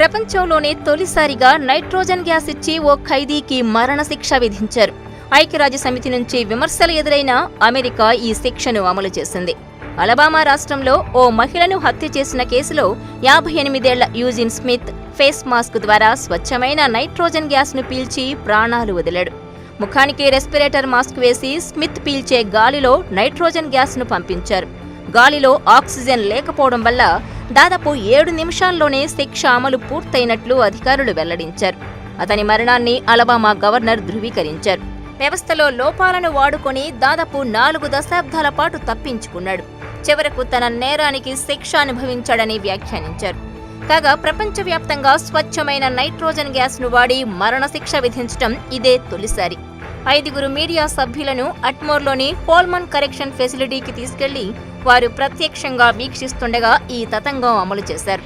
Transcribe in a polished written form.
ప్రపంచంలోనే తొలిసారిగా nitrogen gas ఇచ్చి ఓ ఖైదీకి మరణశిక్ష విధించారు. ఐక్యరాజ్య సమితి నుంచి విమర్శలు ఎదురైనా అమెరికా ఈ శిక్షను అమలు చేసింది. అలబామా రాష్ట్రంలో ఓ మహిళను హత్య చేసిన కేసులో 58 ఏళ్ల యూజిన్ స్మిత్ ఫేస్ మాస్క్ ద్వారా స్వచ్ఛమైన నైట్రోజన్ గ్యాస్ ను పీల్చి ప్రాణాలు వదిలాడు. ముఖానికి రెస్పిరేటర్ మాస్క్ వేసి స్మిత్ పీల్చే గాలిలో నైట్రోజన్ గ్యాస్ ను పంపించారు. గాలిలో ఆక్సిజన్ లేకపోవడం వల్ల దాదాపు 7 నిమిషాల్లోనే శిక్ష అమలు పూర్తయినట్లు అధికారులు వెల్లడించారు. అతని మరణాన్ని అలబామా గవర్నర్ ధృవీకరించారు. వ్యవస్థలో లోపాలను వాడుకొని దాదాపు 4 దశాబ్దాల పాటు తప్పించుకున్నాడు. చివరకు తన నేరానికి శిక్ష అనుభవించాడని వ్యాఖ్యానించారు. కాగా ప్రపంచవ్యాప్తంగా స్వచ్ఛమైన నైట్రోజన్ గ్యాస్ ను వాడి మరణశిక్ష విధించడం ఇదే తొలిసారి. 5 మీడియా సభ్యులను అట్మోర్లోని హోల్మన్ కరెక్షన్ ఫెసిలిటీకి తీసుకెళ్లి వారు ప్రత్యక్షంగా వీక్షిస్తుండగా ఈ తతంగం అమలు చేశారు.